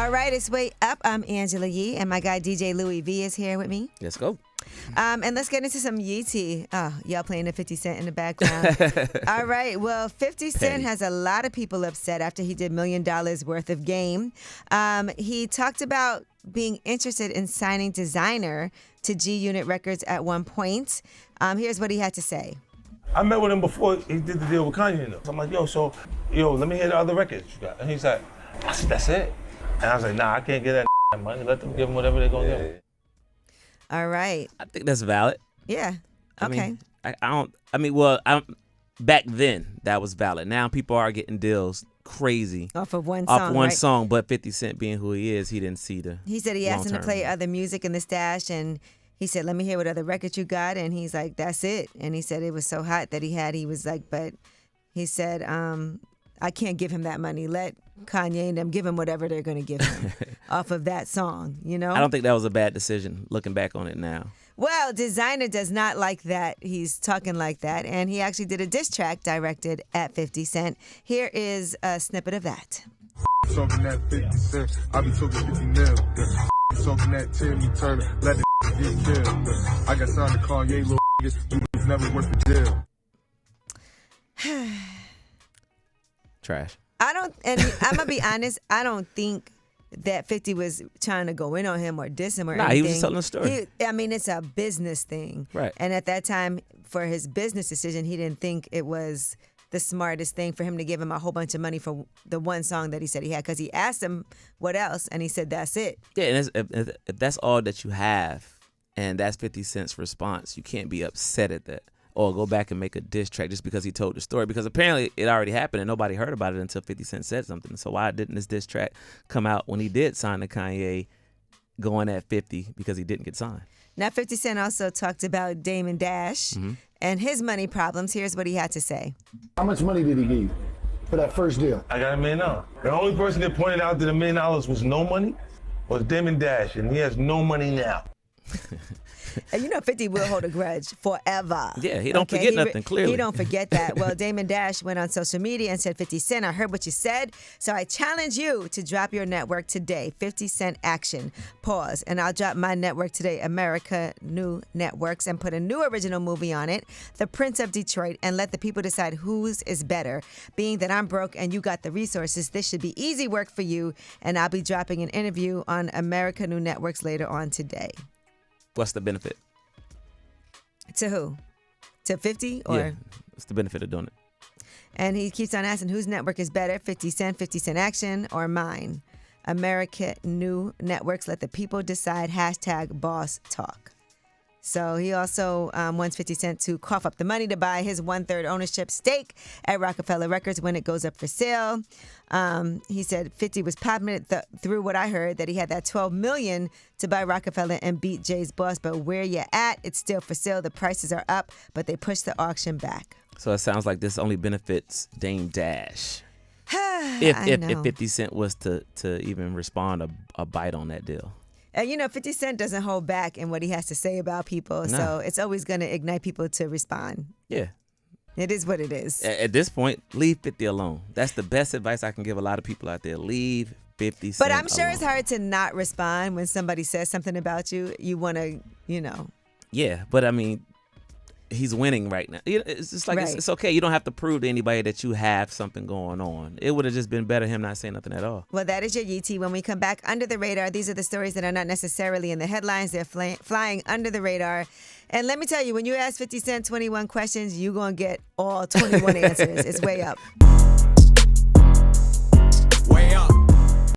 All right, it's Way Up. I'm Angela Yee, and my guy DJ Louis V is here with me. Let's go. And let's get into some Yeezy. Oh, y'all playing the 50 Cent in the background. All right, well, 50 Cent has a lot of people upset after he did $1 million worth of game. He talked about being interested in signing Desiigner to G Unit Records at one point. Here's what he had to say. I met with him before he did the deal with Kanye. So I'm like, let me hear the other records you got. And he's like, I said, that's it. And I was like, nah, I can't get that money. Let them give him whatever they're going to give. All right. I think that's valid. Yeah. Okay. Back then that was valid. Now people are getting deals crazy off of one song. Song, but 50 Cent being who he is, he didn't see the. He said he asked him to play other music in the stash, and he said, let me hear what other records you got. And he's like, that's it. And he said it was so hot that he was like, but he said, I can't give him that money. Let Kanye and them give him whatever they're going to give him off of that song, you know? I don't think that was a bad decision looking back on it now. Well, Desiigner does not like that. He's talking like that. And he actually did a diss track directed at 50 Cent. Here is a snippet of that. Talking that 50 Cent, I be talking 50 mil. Talking that Timmy Turner, let the get killed. I got signed to Kanye, little niggas, you never worth the deal. Trash. I'm going to be honest, I don't think that 50 was trying to go in on him or diss him or anything. He was just telling a story. It's a business thing. Right. And at that time, for his business decision, he didn't think it was the smartest thing for him to give him a whole bunch of money for the one song that he said he had, because he asked him what else, and he said, that's it. Yeah, and if that's all that you have, and that's 50 Cent's response, you can't be upset at that. Or go back and make a diss track just because he told the story. Because apparently it already happened and nobody heard about it until 50 Cent said something. So why didn't this diss track come out when he did sign to Kanye going at 50 because he didn't get signed? Now, 50 Cent also talked about Damon Dash and his money problems. Here's what he had to say. How much money did he give you for that first deal? I got $1 million. The only person that pointed out that $1 million was no money was Damon Dash, and he has no money now. And 50 will hold a grudge forever. Yeah, he don't forget nothing, clearly. He don't forget that. Well, Damon Dash went on social media and said, 50 Cent, I heard what you said, so I challenge you to drop your network today. 50 Cent action. Pause. And I'll drop my network today, America New Networks, and put a new original movie on it, The Prince of Detroit, and let the people decide whose is better. Being that I'm broke and you got the resources, this should be easy work for you, and I'll be dropping an interview on America New Networks later on today. What's the benefit? To who? To 50? Or? Yeah, what's the benefit of doing it? And he keeps on asking whose network is better, 50 Cent Action, or mine? America New Networks, let the people decide, #boss talk. So he also wants 50 Cent to cough up the money to buy his 1/3 ownership stake at Rockefeller Records when it goes up for sale. He said 50 was popping it through what I heard, that he had that $12 million to buy Rockefeller and beat Jay's boss. But where you at, it's still for sale. The prices are up, but they pushed the auction back. So it sounds like this only benefits Dame Dash. if 50 Cent was to even respond a bite on that deal. 50 Cent doesn't hold back in what he has to say about people, so it's always going to ignite people to respond. Yeah. It is what it is. At this point, leave 50 alone. That's the best advice I can give a lot of people out there. Leave 50 Cent But I'm sure alone. It's hard to not respond when somebody says something about you. You want to, Yeah, but I mean, he's winning right now. It's just like, right. it's okay. You don't have to prove to anybody that you have something going on. It would have just been better him not saying nothing at all. Well, that is your YT. When we come back, Under the Radar, these are the stories that are not necessarily in the headlines. They're flying under the radar. And let me tell you, when you ask 50 Cent 21 questions, you're going to get all 21 answers. It's Way Up. Way up.